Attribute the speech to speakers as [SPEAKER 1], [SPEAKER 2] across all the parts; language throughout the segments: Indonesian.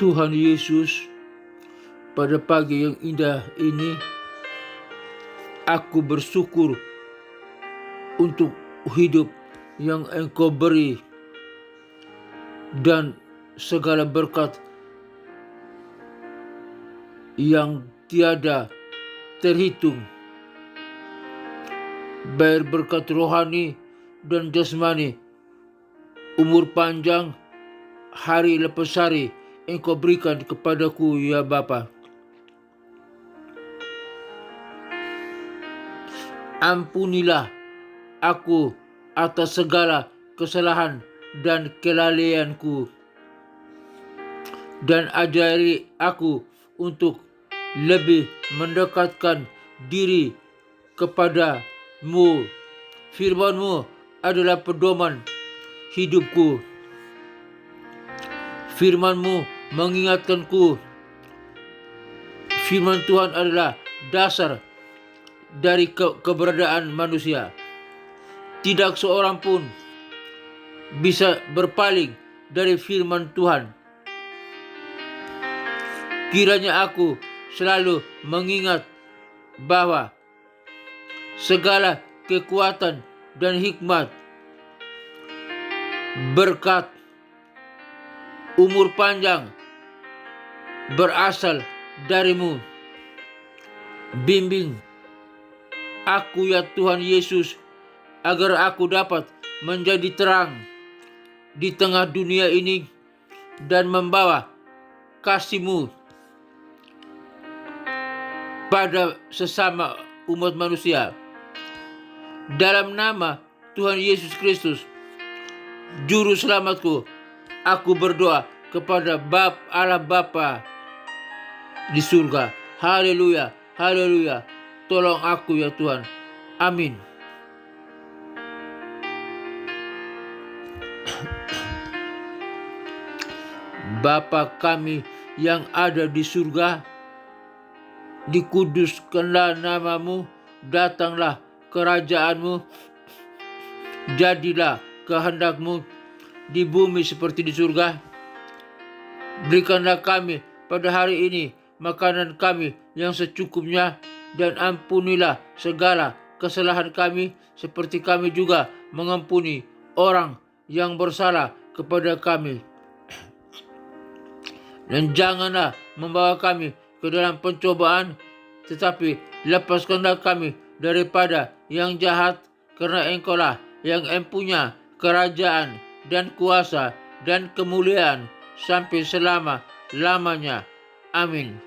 [SPEAKER 1] Tuhan Yesus, pada pagi yang indah ini, aku bersyukur untuk hidup yang Engkau beri dan segala berkat yang tiada terhitung, baik berkat rohani dan jasmani, umur panjang, hari lepas hari Engkau berikan kepadaku, ya Bapa. Ampunilah aku atas segala kesalahan dan kelalaianku, dan ajari aku untuk lebih mendekatkan diri kepadamu. Firman-Mu adalah pedoman hidupku. Firman-Mu mengingatkanku. Firman Tuhan adalah dasar dari keberadaan manusia. Tidak seorang pun bisa berpaling dari firman Tuhan. Kiranya aku selalu mengingat bahwa segala kekuatan dan hikmat, berkat, umur panjang berasal dari-Mu. Bimbing aku, ya Tuhan Yesus, agar aku dapat menjadi terang di tengah dunia ini dan membawa kasih-Mu pada sesama umat manusia. Dalam nama Tuhan Yesus Kristus, Juru Selamatku, aku berdoa kepada Allah Bapa di surga. Haleluya, haleluya. Tolong aku, ya Tuhan. Amin. Bapa kami yang ada di surga, dikuduskanlah nama-Mu, datanglah kerajaan-Mu, jadilah kehendak-Mu di bumi seperti di surga. Berikanlah kami pada hari ini makanan kami yang secukupnya, dan ampunilah segala kesalahan kami seperti kami juga mengampuni orang yang bersalah kepada kami. Dan janganlah membawa kami ke dalam pencobaan, tetapi lepaskanlah kami daripada yang jahat, karena Engkau-lah yang empunya kerajaan dan kuasa dan kemuliaan sampai selama-lamanya. Amin.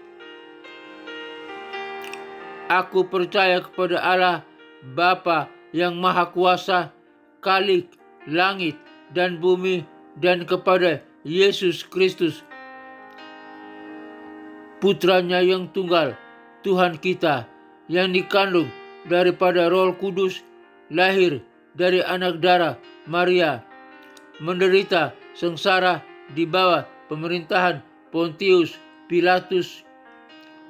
[SPEAKER 1] Aku percaya kepada Allah Bapa yang Maha Kuasa, Khalik langit dan bumi, dan kepada Yesus Kristus, Putranya yang tunggal, Tuhan kita, yang dikandung daripada Roh Kudus, lahir dari anak darah Maria, menderita sengsara di bawah pemerintahan Pontius Pilatus,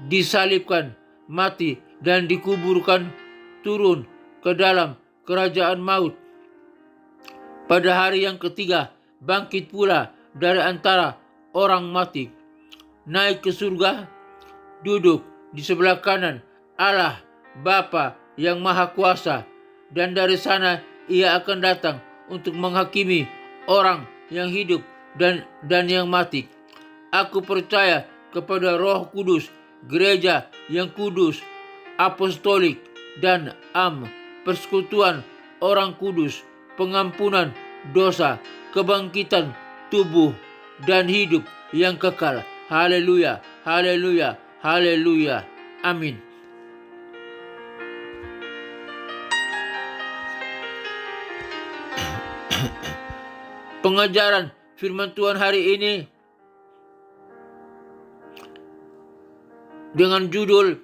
[SPEAKER 1] disalibkan, mati, dan dikuburkan, turun ke dalam kerajaan maut. Pada hari yang ketiga bangkit pula dari antara orang mati, naik ke surga, duduk di sebelah kanan Allah Bapa yang Maha Kuasa, dan dari sana Ia akan datang untuk menghakimi orang yang hidup dan yang mati. Aku percaya kepada Roh Kudus, gereja yang kudus, apostolik, dan persekutuan orang kudus, pengampunan dosa, kebangkitan tubuh, dan hidup yang kekal. Haleluya, haleluya, haleluya. Amin. Pengajaran firman Tuhan hari ini dengan judul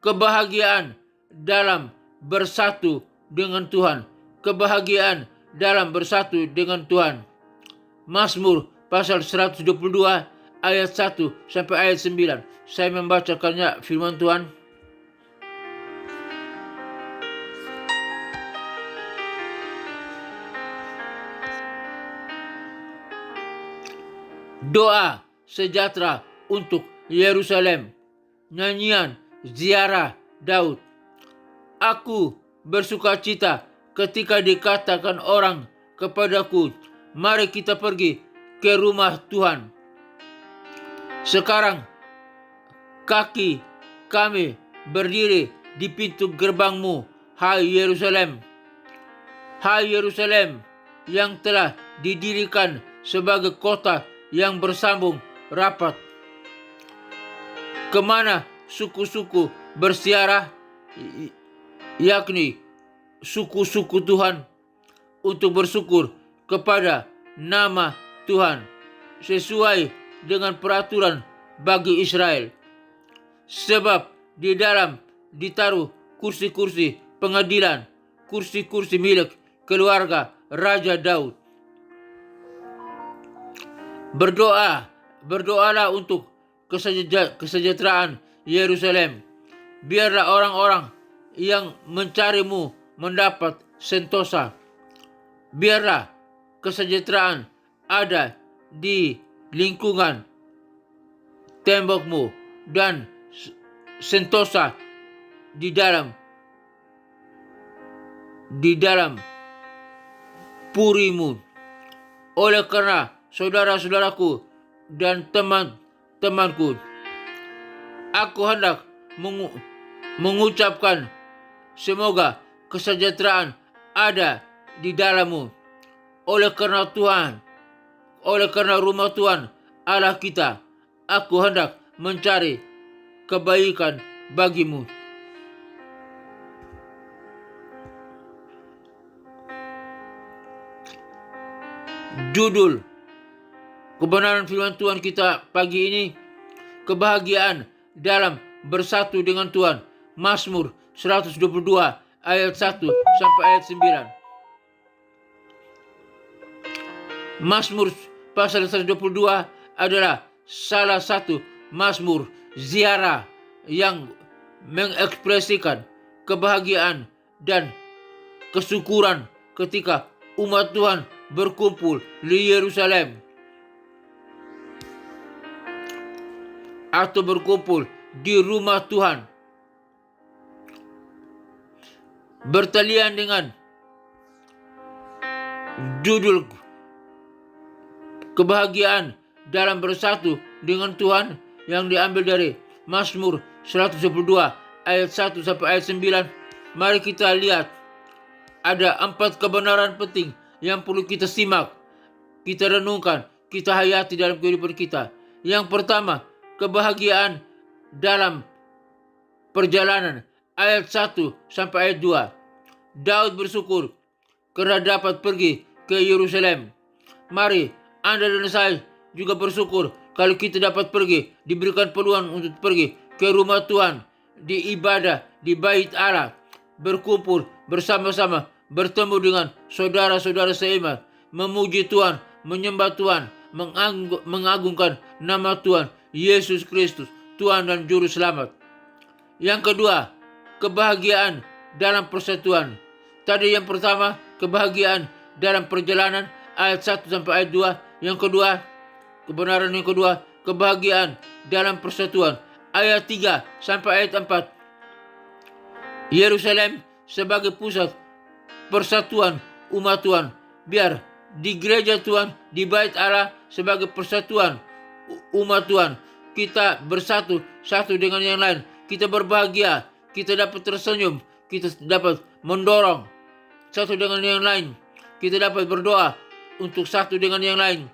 [SPEAKER 1] kebahagiaan dalam bersatu dengan Tuhan. Kebahagiaan dalam bersatu dengan Tuhan. Mazmur pasal 122 ayat 1 sampai ayat 9. Saya membacakannya firman Tuhan. Doa sejahtera untuk Yerusalem. Nyanyian ziarah Daud. Aku bersukacita ketika dikatakan orang kepadaku, mari kita pergi ke rumah Tuhan. Sekarang kaki kami berdiri di pintu gerbangmu, hai Yerusalem. Hai Yerusalem yang telah didirikan sebagai kota yang bersambung rapat. Kemana suku-suku bersiarah, yakni suku-suku Tuhan, untuk bersyukur kepada nama Tuhan sesuai dengan peraturan bagi Israel. Sebab di dalam ditaruh kursi-kursi pengadilan, kursi-kursi milik keluarga Raja Daud. Berdoalah untuk kesejahteraan Yerusalem. Biarlah orang-orang yang mencarimu mendapat sentosa. Biarlah kesejahteraan ada di lingkungan tembokmu dan sentosa di dalam purimu. Oleh karena saudara-saudaraku dan teman-temanku, aku hendak mengucapkan semoga kesejahteraan ada di dalammu. Oleh karena rumah Tuhan Allah kita, aku hendak mencari kebaikan bagimu. Judul kebenaran firman Tuhan kita pagi ini, kebahagiaan dalam bersatu dengan Tuhan. Mazmur 122 ayat 1 sampai ayat 9. Mazmur pasal 122 adalah salah satu mazmur ziarah yang mengekspresikan kebahagiaan dan kesyukuran ketika umat Tuhan berkumpul di Yerusalem atau berkumpul di rumah Tuhan. Bertalian dengan judul kebahagiaan dalam bersatu dengan Tuhan yang diambil dari Mazmur 122 ayat 1 sampai ayat 9. Mari kita lihat ada 4 kebenaran penting yang perlu kita simak, kita renungkan, kita hayati dalam kehidupan kita. Yang pertama, kebahagiaan dalam perjalanan. Ayat 1 sampai ayat 2. Daud bersyukur karena dapat pergi ke Yerusalem. Mari Anda dan saya juga bersyukur kalau kita dapat pergi, diberikan peluang untuk pergi ke rumah Tuhan, diibadah di bait Allah, berkumpul bersama-sama, bertemu dengan saudara-saudara seiman, memuji Tuhan, menyembah Tuhan, mengagungkan nama Tuhan Yesus Kristus, Tuhan dan Juru Selamat. Yang kedua, kebahagiaan dalam persatuan. Tadi yang pertama, kebahagiaan dalam perjalanan, ayat 1 sampai ayat 2. Yang kedua, kebenaran yang kedua, kebahagiaan dalam persatuan. Ayat 3 sampai ayat 4. Yerusalem sebagai pusat persatuan umat Tuhan. Biar di gereja Tuhan, di bait Allah sebagai persatuan umat Tuhan, kita bersatu satu dengan yang lain. Kita berbahagia, kita dapat tersenyum, kita dapat mendorong satu dengan yang lain. Kita dapat berdoa untuk satu dengan yang lain.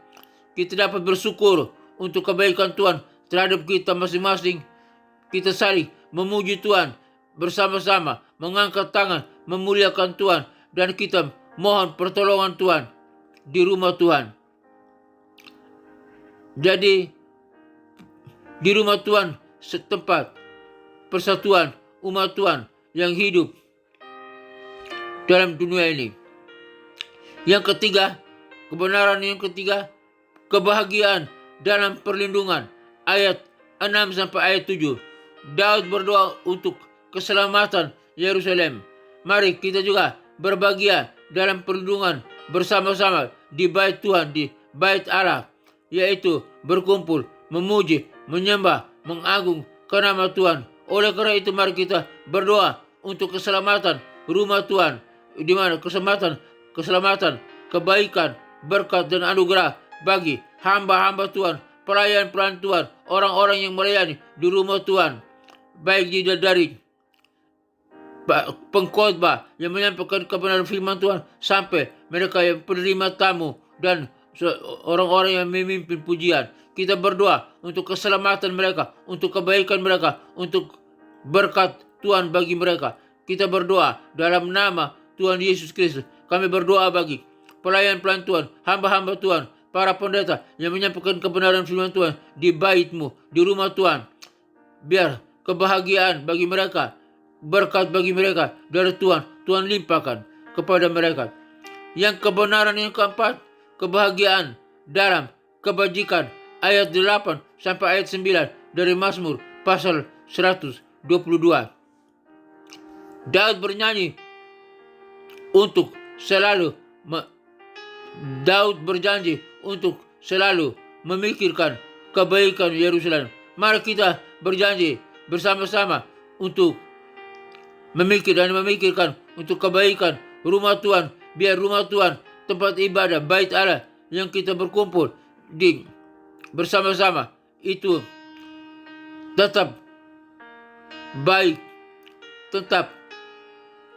[SPEAKER 1] Kita dapat bersyukur untuk kebaikan Tuhan terhadap kita masing-masing. Kita saling memuji Tuhan bersama-sama, mengangkat tangan, memuliakan Tuhan, dan kita mohon pertolongan Tuhan di rumah Tuhan. Jadi di rumah Tuhan setempat persatuan umat Tuhan yang hidup dalam dunia ini. Yang ketiga, kebenaran yang ketiga, kebahagiaan dalam perlindungan. Ayat 6 sampai ayat 7. Daud berdoa untuk keselamatan Yerusalem. Mari kita juga berbahagia dalam perlindungan bersama-sama di bait Tuhan, di bait Allah, yaitu berkumpul, memuji, menyembah, mengagung ke nama Tuhan. Oleh karena itu mari kita berdoa untuk keselamatan rumah Tuhan, di mana keselamatan, kebaikan, berkat dan anugerah bagi hamba-hamba Tuhan, pelayan-pelayan Tuhan, orang-orang yang melayani di rumah Tuhan, baik dari pengkhotbah yang menyampaikan kebenaran firman Tuhan sampai mereka yang penerima tamu dan orang-orang yang memimpin pujian. Kita berdoa untuk keselamatan mereka, untuk kebaikan mereka, untuk berkat Tuhan bagi mereka. Kita berdoa dalam nama Tuhan Yesus Kristus. Kami berdoa bagi pelayan-pelayan Tuhan, hamba-hamba Tuhan, para pendeta yang menyampaikan kebenaran firman Tuhan di bait-Mu, di rumah Tuhan. Biar kebahagiaan bagi mereka, berkat bagi mereka dari Tuhan, Tuhan limpahkan kepada mereka. Yang kebenaran yang keempat, kebahagiaan dalam kebajikan. Ayat 8 sampai ayat 9 dari Mazmur pasal 122. Daud bernyanyi untuk selalu Daud berjanji untuk selalu memikirkan kebaikan Yerusalem. Mari kita berjanji bersama-sama untuk memikirkan untuk kebaikan rumah Tuhan. Biar rumah Tuhan, tempat ibadah, bait Allah yang kita berkumpul di bersama-sama itu tetap baik, tetap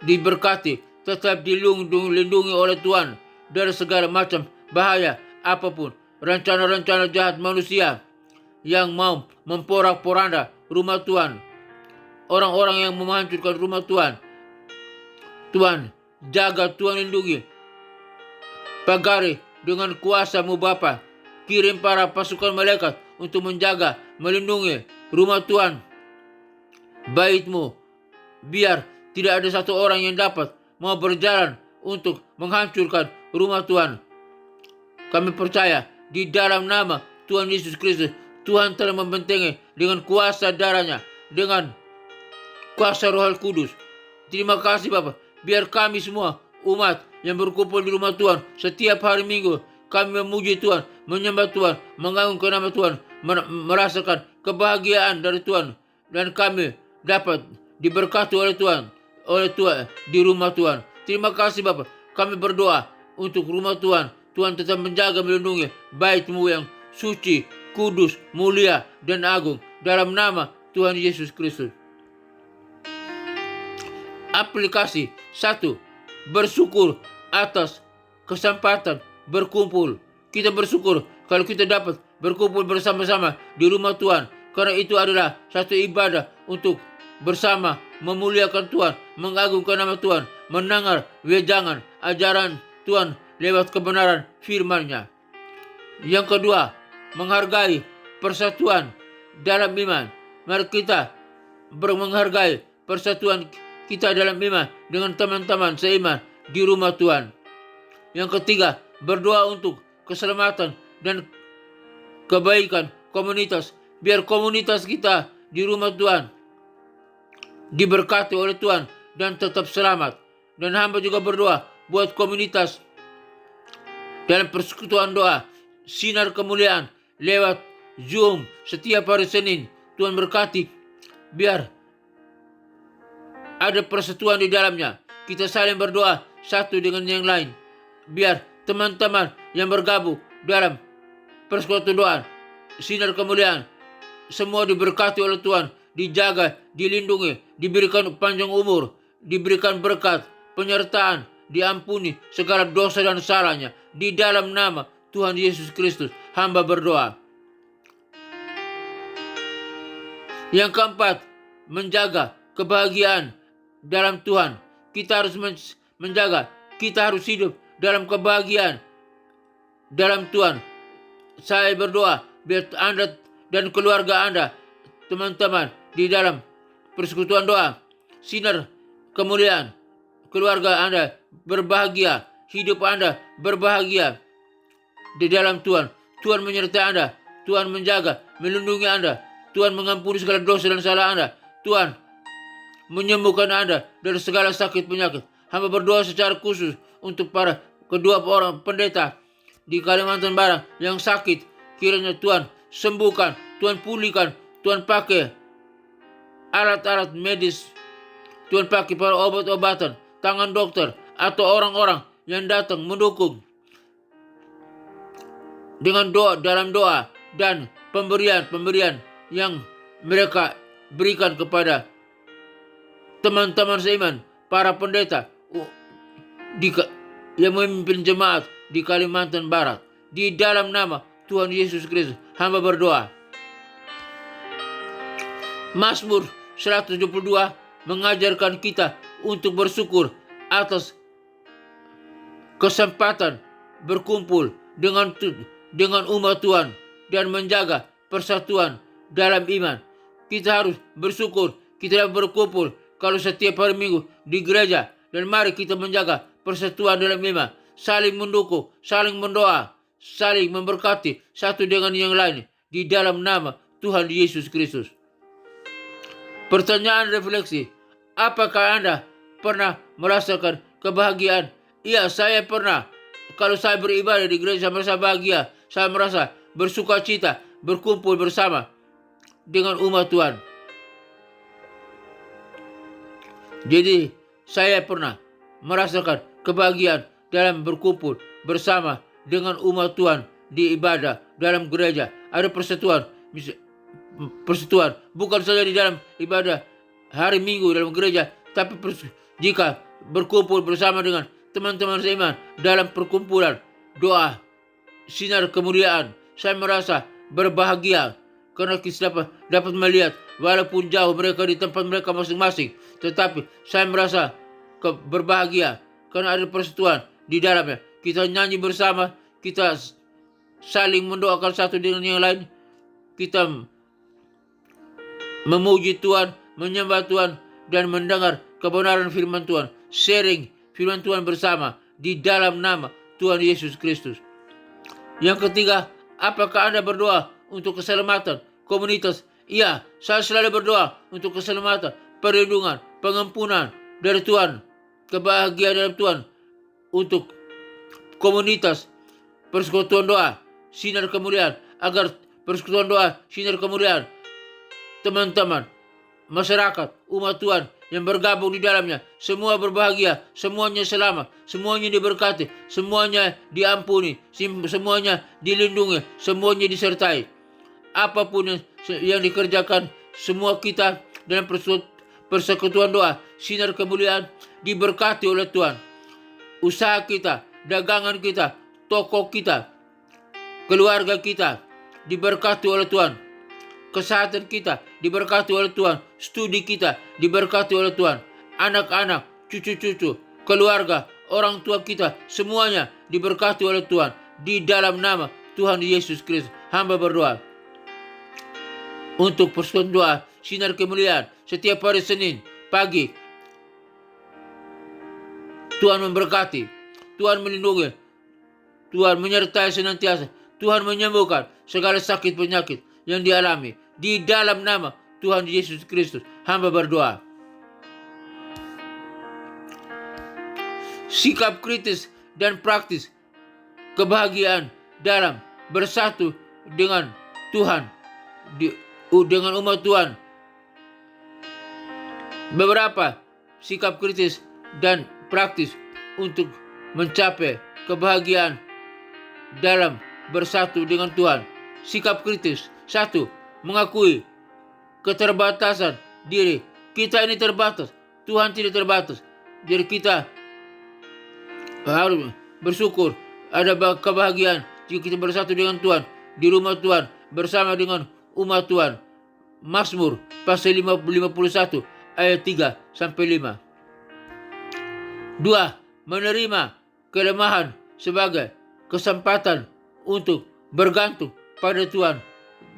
[SPEAKER 1] diberkati, tetap dilindungi oleh Tuhan dari segala macam bahaya apapun, rencana-rencana jahat manusia yang mau memporak-poranda rumah Tuhan, orang-orang yang menghancurkan rumah Tuhan. Tuhan jaga, Tuhan lindungi, pagari dengan kuasa-Mu Bapa. Kirim para pasukan malaikat untuk menjaga, melindungi rumah Tuhan, bait-Mu. Biar tidak ada satu orang yang dapat mau berjalan untuk menghancurkan rumah Tuhan. Kami percaya di dalam nama Tuhan Yesus Kristus, Tuhan telah membentengi dengan kuasa darah-Nya, dengan kuasa Roh Kudus. Terima kasih Bapa. Biar kami semua umat yang berkumpul di rumah Tuhan setiap hari Minggu, kami memuji Tuhan, menyembah Tuhan, mengagungkan nama Tuhan, merasakan kebahagiaan dari Tuhan, dan kami dapat diberkati oleh Tuhan di rumah Tuhan. Terima kasih Bapa. Kami berdoa untuk rumah Tuhan. Tuhan tetap menjaga, melindungi bait-Mu yang suci, kudus, mulia, dan agung. Dalam nama Tuhan Yesus Kristus. Aplikasi 1. Bersyukur atas kesempatan berkumpul. Kita bersyukur kalau kita dapat berkumpul bersama-sama di rumah Tuhan. Karena itu adalah satu ibadah untuk bersama memuliakan Tuhan, mengagungkan nama Tuhan, mendengar wejangan ajaran Tuhan lewat kebenaran firman-Nya. Yang kedua, menghargai persatuan dalam iman. Mari kita menghargai persatuan kita dalam iman dengan teman-teman seiman di rumah Tuhan. Yang ketiga, berdoa untuk keselamatan dan kebaikan komunitas. Biar komunitas kita di rumah Tuhan diberkati oleh Tuhan dan tetap selamat. Dan hamba juga berdoa buat komunitas dalam persekutuan doa Sinar Kemuliaan lewat Zoom setiap hari Senin. Tuhan berkati, biar ada persatuan di dalamnya. Kita saling berdoa satu dengan yang lain. Biar teman-teman yang bergabung dalam persekutuan doa Sinar Kemuliaan semua diberkati oleh Tuhan, dijaga, dilindungi, diberikan panjang umur, diberikan berkat, penyertaan, diampuni segala dosa dan salahnya. Di dalam nama Tuhan Yesus Kristus, hamba berdoa. Yang keempat, menjaga kebahagiaan dalam Tuhan. Kita harus menjaga, kita harus hidup dalam kebahagiaan dalam Tuhan. Saya berdoa biar Anda dan keluarga Anda, teman-teman, di dalam persekutuan doa Sinar Kemuliaan, keluarga Anda berbahagia hidup Anda berbahagia di dalam Tuhan. Tuhan menyertai Anda, Tuhan menjaga, melindungi Anda, Tuhan mengampuni segala dosa dan salah Anda, Tuhan menyembuhkan Anda dari segala sakit penyakit. Hamba berdoa secara khusus untuk para kedua orang pendeta di Kalimantan Barat yang sakit. Kiranya Tuhan sembuhkan, Tuhan pulihkan, Tuhan pakai alat-alat medis, Tuhan pakai para obat-obatan, tangan dokter, atau orang-orang yang datang mendukung dengan doa, dalam doa dan pemberian yang mereka berikan kepada teman-teman seiman, para pendeta yang memimpin jemaat di Kalimantan Barat. Di dalam nama Tuhan Yesus Kristus, hamba berdoa. Mazmur 172 mengajarkan kita untuk bersyukur atas kesempatan berkumpul dengan umat Tuhan dan menjaga persatuan dalam iman. Kita harus bersyukur kita dapat berkumpul kalau setiap hari Minggu di gereja, dan mari kita menjaga persatuan dalam iman, saling mendukung, saling mendoa, saling memberkati satu dengan yang lain di dalam nama Tuhan Yesus Kristus. Pertanyaan refleksi, apakah Anda pernah merasakan kebahagiaan? Iya, saya pernah. Kalau saya beribadah di gereja, saya merasa bahagia, saya merasa bersuka cita, berkumpul bersama dengan umat Tuhan. Jadi, saya pernah merasakan kebahagiaan dalam berkumpul bersama dengan umat Tuhan di ibadah dalam gereja. Ada persatuan bukan saja di dalam ibadah hari Minggu dalam gereja, tapi jika berkumpul bersama dengan teman-teman seiman dalam perkumpulan doa sinar kemuliaan, saya merasa berbahagia karena kita dapat melihat walaupun jauh mereka di tempat mereka masing-masing, tetapi saya merasa berbahagia karena ada persatuan di dalamnya. Kita nyanyi bersama, kita saling mendoakan satu dengan yang lain, kita memuji Tuhan, menyembah Tuhan, dan mendengar kebenaran firman Tuhan, sharing firman Tuhan bersama di dalam nama Tuhan Yesus Kristus. Yang ketiga, apakah Anda berdoa untuk keselamatan komunitas? Iya, saya selalu berdoa untuk keselamatan, perlindungan, pengampunan dari Tuhan, kebahagiaan dalam Tuhan untuk komunitas persekutuan doa sinar kemuliaan, agar persekutuan doa sinar kemuliaan teman-teman, masyarakat, umat Tuhan yang bergabung di dalamnya, semua berbahagia, semuanya selamat, semuanya diberkati, semuanya diampuni, semuanya dilindungi, semuanya disertai. Apapun yang dikerjakan, semua kita dalam persekutuan doa sinar kemuliaan diberkati oleh Tuhan. Usaha kita, dagangan kita, toko kita, keluarga kita diberkati oleh Tuhan. Kesehatan kita diberkati oleh Tuhan, studi kita diberkati oleh Tuhan, anak-anak, cucu-cucu, keluarga, orang tua kita, semuanya diberkati oleh Tuhan. Di dalam nama Tuhan Yesus Kristus, hamba berdoa untuk persekutuan doa sinar kemuliaan setiap hari Senin pagi. Tuhan memberkati, Tuhan melindungi, Tuhan menyertai senantiasa, Tuhan menyembuhkan segala sakit penyakit yang dialami. Di dalam nama Tuhan Yesus Kristus, hamba berdoa. Sikap kritis dan praktis kebahagiaan dalam bersatu dengan Tuhan, dengan umat Tuhan. Beberapa sikap kritis dan praktis untuk mencapai kebahagiaan dalam bersatu dengan Tuhan. Sikap kritis. 1. Mengakui keterbatasan diri. Kita ini terbatas, Tuhan tidak terbatas. Jadi kita harus bersyukur ada kebahagiaan jika kita bersatu dengan Tuhan, di rumah Tuhan, bersama dengan umat Tuhan. Mazmur pasal 51 ayat 3-5. 2. Menerima kelemahan sebagai kesempatan untuk bergantung pada Tuhan.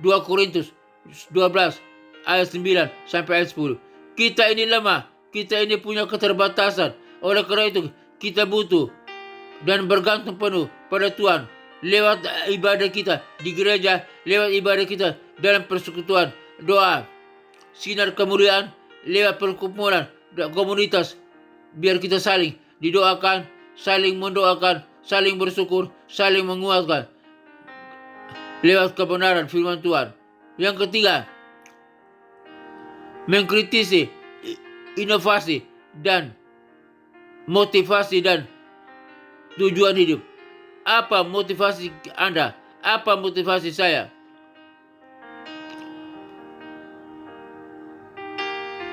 [SPEAKER 1] 2 Korintus 12 ayat 9-10. Kita ini lemah, kita ini punya keterbatasan. Oleh karena itu kita butuh dan bergantung penuh pada Tuhan lewat ibadah kita di gereja, lewat ibadah kita dalam persekutuan, doa, sinar kemuliaan, lewat perkumpulan komunitas. Biar kita saling didoakan, saling mendoakan, saling bersyukur, saling menguatkan lewat kebenaran firman Tuhan. Yang ketiga, mengkritisi inovasi dan motivasi dan tujuan hidup. Apa motivasi Anda? Apa motivasi saya?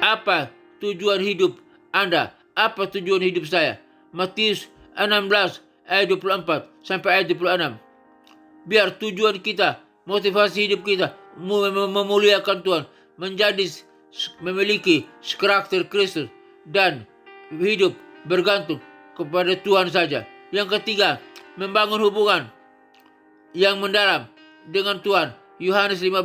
[SPEAKER 1] Apa tujuan hidup Anda? Apa tujuan hidup saya? Matius 16 ayat 24 sampai ayat 26. Biar tujuan kita, motivasi hidup kita memuliakan Tuhan, memiliki karakter Kristus dan hidup bergantung kepada Tuhan saja. Yang ketiga, membangun hubungan yang mendalam dengan Tuhan. Yohanes 15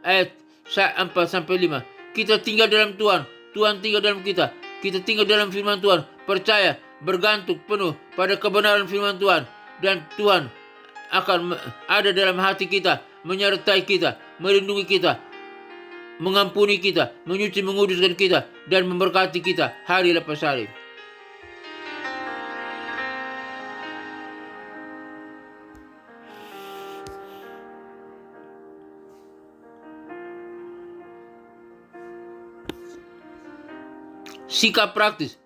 [SPEAKER 1] ayat 4 sampai 5. Kita tinggal dalam Tuhan, Tuhan tinggal dalam kita. Kita tinggal dalam firman Tuhan, percaya, bergantung penuh pada kebenaran firman Tuhan, dan Tuhan akan ada dalam hati kita, menyertai kita, melindungi kita, mengampuni kita, menyuci, menguduskan kita, dan memberkati kita hari lepas hari. Sikap praktis.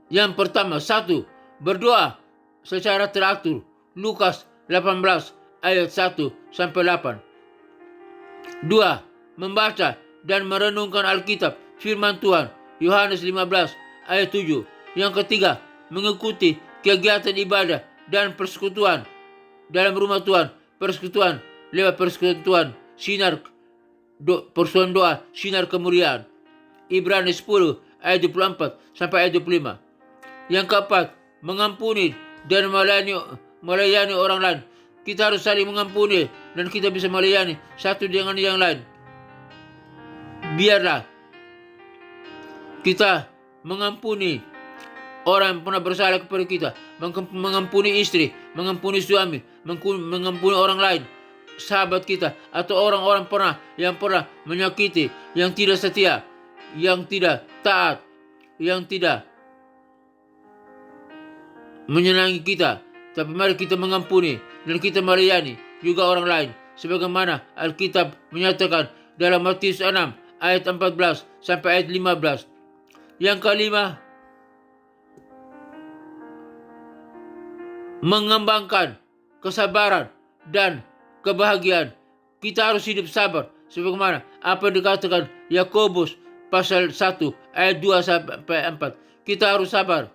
[SPEAKER 1] Yang pertama, 1. Berdoa secara teratur. Lukas 18 ayat 1 sampai 8. 2. Membaca dan merenungkan Alkitab, firman Tuhan. Yohanes 15 ayat 7. Yang ketiga, mengikuti kegiatan ibadah dan persekutuan dalam rumah Tuhan. Persekutuan lewat persekutuan sinar persekutuan doa, sinar kemuliaan. Ibrani 10 ayat 24 sampai ayat 25. Yang keempat, mengampuni dan melayani orang lain. Kita harus saling mengampuni dan kita bisa melayani satu dengan yang lain. Biarlah kita mengampuni orang yang pernah bersalah kepada kita, mengampuni istri, mengampuni suami, mengampuni orang lain, sahabat kita, atau orang-orang yang pernah menyakiti, yang tidak setia, yang tidak taat, yang tidak menyenangi kita. Tapi mari kita mengampuni dan kita melayani juga orang lain, sebagaimana Alkitab menyatakan dalam Matius 6 ayat 14 sampai ayat 15. Yang kelima, mengembangkan kesabaran dan kebahagiaan. Kita harus hidup sabar, sebagaimana apa yang dikatakan Yakobus pasal 1 ayat 2 sampai 4. Kita harus sabar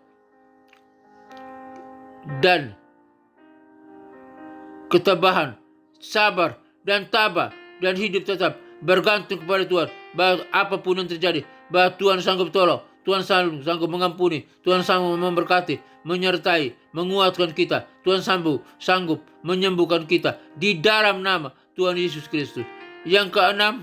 [SPEAKER 1] dan ketabahan, sabar dan tabah, dan hidup tetap bergantung kepada Tuhan. Bahwa apapun yang terjadi, bahwa Tuhan sanggup tolong, Tuhan sanggup mengampuni, Tuhan sanggup memberkati, menyertai, menguatkan kita. Tuhan sanggup menyembuhkan kita di dalam nama Tuhan Yesus Kristus. Yang keenam,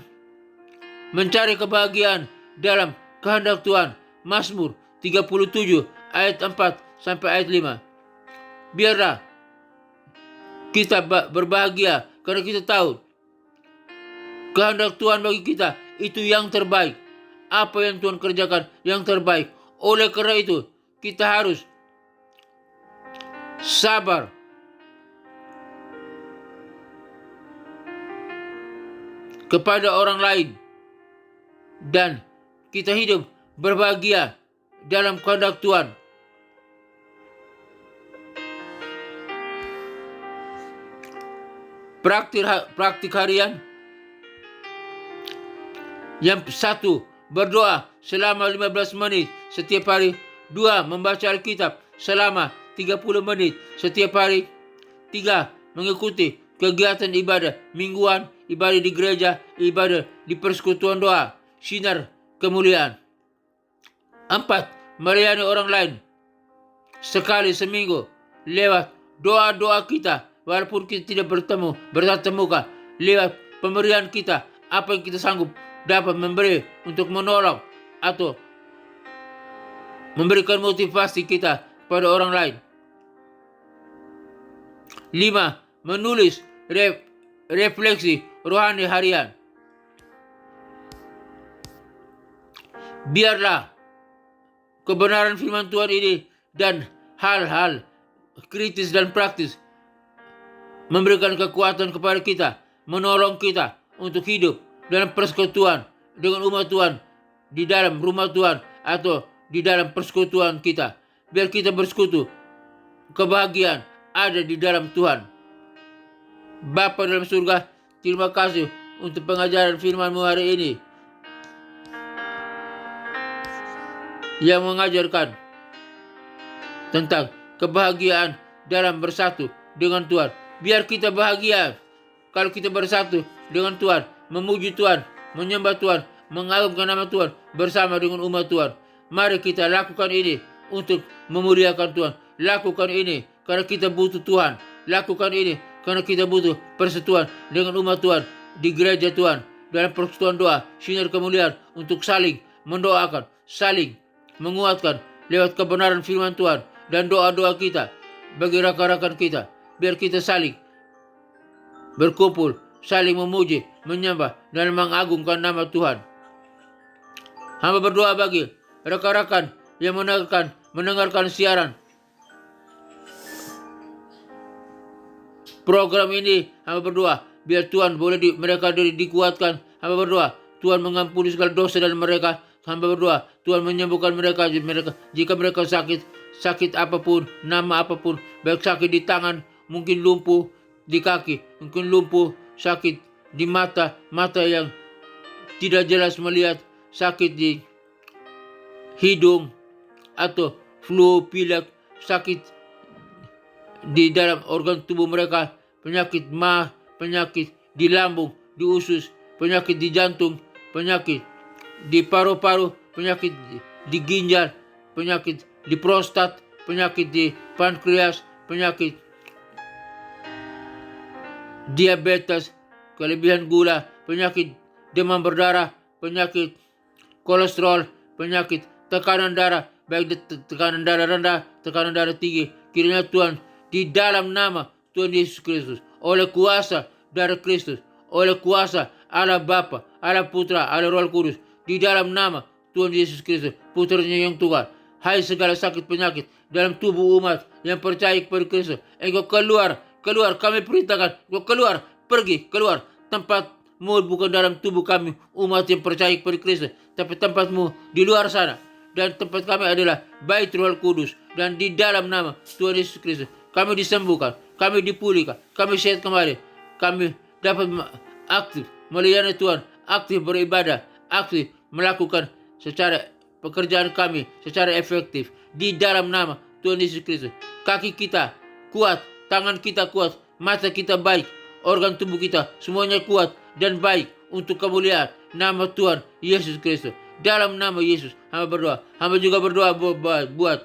[SPEAKER 1] mencari kebahagiaan dalam kehendak Tuhan. Mazmur 37 ayat 4 sampai ayat 5. Biarlah kita berbahagia karena kita tahu kehendak Tuhan bagi kita itu yang terbaik. Apa yang Tuhan kerjakan yang terbaik. Oleh karena itu, kita harus sabar kepada orang lain dan kita hidup berbahagia dalam kehendak Tuhan. Praktik harian. Yang 1, berdoa selama 15 menit setiap hari. 2, membaca Alkitab selama 30 menit setiap hari. 3, mengikuti kegiatan ibadah mingguan, ibadah di gereja, ibadah di persekutuan doa, sinar kemuliaan. 4, melayani orang lain sekali seminggu lewat doa-doa kita, walaupun kita tidak bertatap muka, lewat pemberian kita, apa yang kita sanggup dapat memberi untuk menolong atau memberikan motivasi kita pada orang lain. 5. Menulis refleksi rohani harian. Biarlah kebenaran firman Tuhan ini dan hal-hal kritis dan praktis memberikan kekuatan kepada kita, menolong kita untuk hidup dalam persekutuan dengan umat Tuhan, di dalam rumah Tuhan atau di dalam persekutuan kita. Biar kita bersekutu, kebahagiaan ada di dalam Tuhan. Bapa dalam surga, terima kasih untuk pengajaran firman-Mu hari ini yang mengajarkan tentang kebahagiaan dalam bersatu dengan Tuhan. Biar kita bahagia kalau kita bersatu dengan Tuhan, memuji Tuhan, menyembah Tuhan, mengagungkan nama Tuhan bersama dengan umat Tuhan. Mari kita lakukan ini untuk memuliakan Tuhan. Lakukan ini karena kita butuh Tuhan. Lakukan ini karena kita butuh persatuan dengan umat Tuhan di gereja Tuhan. Dalam persekutuan doa, sinar kemuliaan untuk saling mendoakan, saling menguatkan lewat kebenaran firman Tuhan dan doa-doa kita bagi rakan-rakan kita. Biar kita saling berkumpul, saling memuji, menyembah, dan mengagungkan nama Tuhan. Hamba berdoa bagi rakan-rakan yang mendengarkan siaran program ini. Hamba berdoa biar Tuhan boleh mereka dikuatkan. Hamba berdoa Tuhan mengampuni segala dosa dan mereka. Hamba berdoa Tuhan menyembuhkan mereka jika mereka sakit apapun, nama apapun, baik sakit di tangan, mungkin lumpuh di kaki, mungkin lumpuh sakit di mata yang tidak jelas melihat, sakit di hidung atau flu, pilek, sakit di dalam organ tubuh mereka, penyakit penyakit di lambung, di usus, penyakit di jantung, penyakit di paru-paru, penyakit di ginjal, penyakit di prostat, penyakit di pankreas, penyakit diabetes, kelebihan gula, penyakit demam berdarah, penyakit kolesterol, penyakit tekanan darah, baik tekanan darah rendah, tekanan darah tinggi. Kiranya Tuhan di dalam nama Tuhan Yesus Kristus, oleh kuasa darah Kristus, oleh kuasa Allah Bapa, Allah Putra, Allah Roh Kudus, di dalam nama Tuhan Yesus Kristus, putranya yang Tuhan. Hai segala sakit penyakit dalam tubuh umat yang percaya kepada Kristus, engkau keluar, kami perintahkan, engkau keluar, pergi, keluar. Tempatmu bukan dalam tubuh kami, umat yang percaya kepada Kristus, tapi tempatmu di luar sana. Dan tempat kami adalah Bait Roh Kudus. Dan di dalam nama Tuhan Yesus Kristus, kami disembuhkan, kami dipulihkan, kami sehat kembali, kami dapat aktif melayani Tuhan, aktif beribadah, aktif melakukan secara pekerjaan kami secara efektif di dalam nama Tuhan Yesus Kristus. Kaki kita kuat, tangan kita kuat, mata kita baik, organ tubuh kita semuanya kuat dan baik untuk kemuliaan nama Tuhan Yesus Kristus. Dalam nama Yesus hamba berdoa. Hamba juga berdoa buat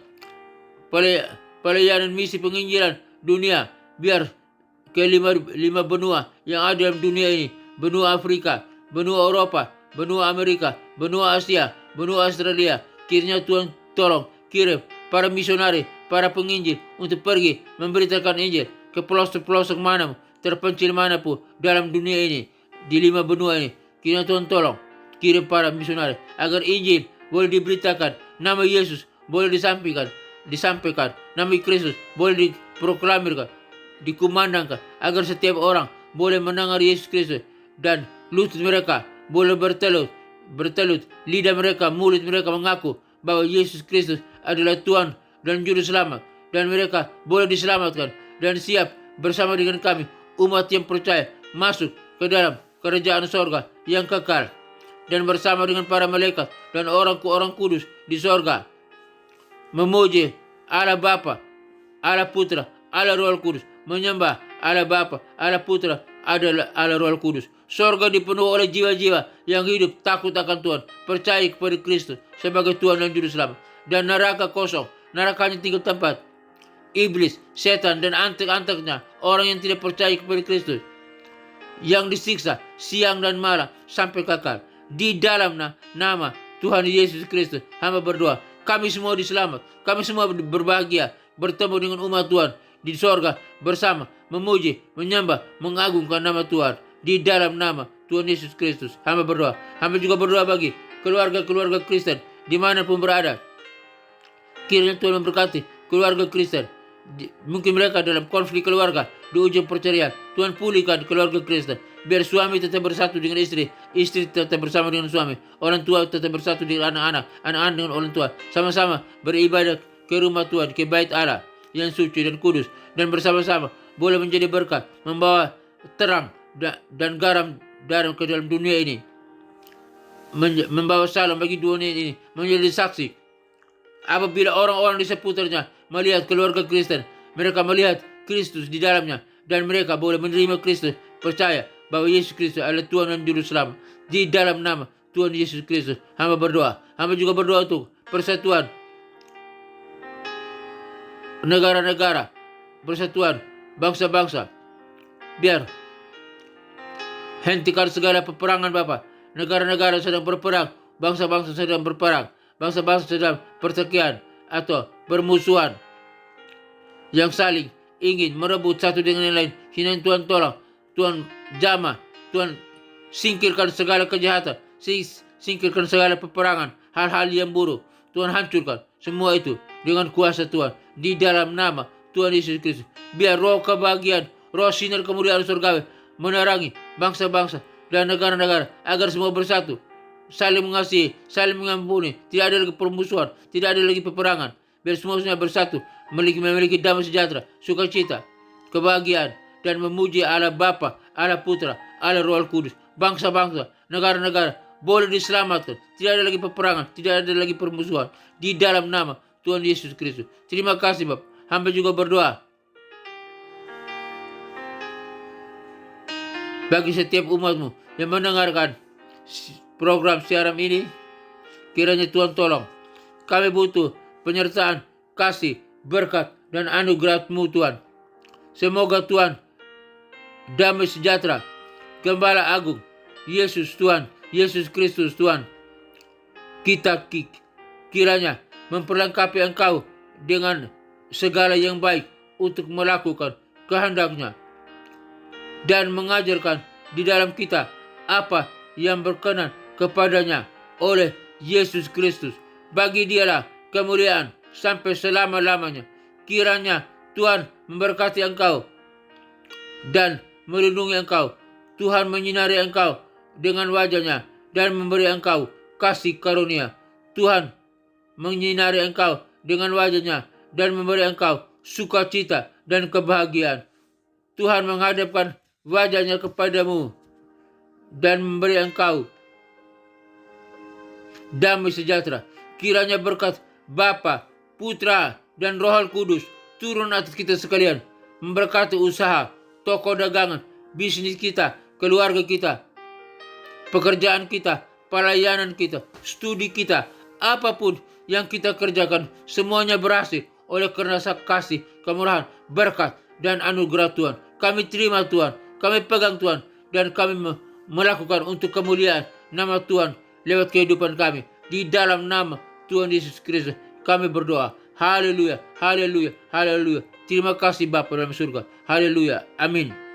[SPEAKER 1] pelayanan misi penginjilan dunia, biar ke lima benua yang ada dalam dunia ini, benua Afrika, benua Eropa, benua Amerika, benua Asia, benua Australia. Kiranya Tuhan tolong kirim para misionari, para penginjil untuk pergi memberitakan Injil ke pelosok-pelosok mana, terpencil manapun dalam dunia ini, di 5 benua ini. Kiranya Tuhan tolong kirim para misionari agar Injil boleh diberitakan, nama Yesus boleh disampaikan, nama Kristus boleh diproklamirkan, dikumandangkan, agar setiap orang boleh mendengar Yesus Kristus dan lutut mereka boleh bertelut, lidah mereka, mulut mereka mengaku bahwa Yesus Kristus adalah Tuhan dan Juru Selamat, dan mereka boleh diselamatkan dan siap bersama dengan kami, umat yang percaya, masuk ke dalam kerajaan sorga yang kekal, dan bersama dengan para malaikat dan orang kudus di sorga, memuji Allah Bapa, Allah Putra, Allah Roh Kudus, menyembah Allah Bapa, Allah Putra, Allah Roh Kudus. Sorga dipenuhi oleh jiwa-jiwa yang hidup takut akan Tuhan, percaya kepada Kristus sebagai Tuhan dan Juru Selamat. Dan neraka kosong, nerakanya tinggal tempat iblis, setan dan antek-anteknya, orang yang tidak percaya kepada Kristus, yang disiksa siang dan malam sampai kekal. Di dalam nama Tuhan Yesus Kristus hamba berdoa, kami semua diselamat, kami semua berbahagia bertemu dengan umat Tuhan di sorga bersama memuji, menyembah, mengagungkan nama Tuhan. Di dalam nama Tuhan Yesus Kristus, hamba berdoa. Hamba juga berdoa bagi keluarga-keluarga Kristen dimanapun berada. Kiranya Tuhan memberkati keluarga Kristen. Mungkin mereka dalam konflik keluarga, di ujung perceraian. Tuhan pulihkan keluarga Kristen. Biar suami tetap bersatu dengan istri, istri tetap bersama dengan suami, orang tua tetap bersatu dengan anak-anak, anak-anak dengan orang tua. Sama-sama beribadah ke rumah Tuhan, ke bait Allah yang suci dan kudus. Dan bersama-sama boleh menjadi berkat, membawa terang dan garam ke dalam dunia ini. Membawa salam bagi dunia ini, menjadi saksi. Apabila orang-orang di seputarnya melihat keluarga Kristen, mereka melihat Kristus di dalamnya, dan mereka boleh menerima Kristus, percaya bahwa Yesus Kristus adalah Tuhan dan Juru Selamat. Di dalam nama Tuhan Yesus Kristus, hamba berdoa. Hamba juga berdoa untuk persatuan negara-negara, persatuan bangsa-bangsa. Biar hentikan segala peperangan Bapa. Negara-negara sedang berperang, bangsa-bangsa sedang berperang, bangsa-bangsa sedang pertikaian atau bermusuhan yang saling ingin merebut satu dengan yang lain. Kiranya Tuhan tolong, Tuhan jamah, Tuhan singkirkan segala kejahatan, singkirkan segala peperangan, hal-hal yang buruk. Tuhan hancurkan semua itu dengan kuasa Tuhan. Di dalam nama Tuhan Yesus Kristus, biar roh kebahagiaan, roh sinar kemuliaan surgawi menerangi bangsa-bangsa dan negara-negara, agar semua bersatu, saling mengasihi, saling mengampuni, tidak ada lagi permusuhan, tidak ada lagi peperangan. Biar semuanya bersatu, memiliki damai sejahtera, sukacita, kebahagiaan, dan memuji Allah Bapa, Allah Putra, Allah Roh Kudus. Bangsa-bangsa, negara-negara boleh diselamatkan, tidak ada lagi peperangan, tidak ada lagi permusuhan. Di dalam nama Tuhan Yesus Kristus. Terima kasih Bapak. Hamba juga berdoa bagi setiap umatmu yang mendengarkan program siaran ini. Kiranya Tuhan tolong. Kami butuh penyertaan, kasih, berkat, dan anugerah-Mu Tuhan. Semoga Tuhan, damai sejahtera, Gembala Agung, Yesus Tuhan, Yesus Kristus Tuhan, kita kiranya memperlengkapi Engkau dengan segala yang baik untuk melakukan kehendak-Nya dan mengajarkan di dalam kita apa yang berkenan kepadanya oleh Yesus Kristus. Bagi Dialah kemuliaan sampai selama-lamanya. Kiranya Tuhan memberkati engkau dan melindungi engkau. Tuhan menyinari engkau dengan wajah-Nya dan memberi engkau kasih karunia. Tuhan menyinari engkau dengan wajah-Nya dan memberi engkau sukacita dan kebahagiaan. Tuhan menghadapkan wajah-Nya kepadamu dan memberi engkau damai sejahtera. Kiranya berkat Bapa, Putra, dan Roh Kudus turun atas kita sekalian, memberkati usaha, toko dagangan, bisnis kita, keluarga kita, pekerjaan kita, pelayanan kita, studi kita, apapun yang kita kerjakan, semuanya berhasil oleh karena kasih, kemurahan, berkat, dan anugerah Tuhan. Kami terima Tuhan, kami pegang Tuhan, dan kami melakukan untuk kemuliaan nama Tuhan lewat kehidupan kami. Di dalam nama Tuhan Yesus Kristus kami berdoa. Haleluya, haleluya, haleluya. Terima kasih Bapa dalam surga. Haleluya, amin.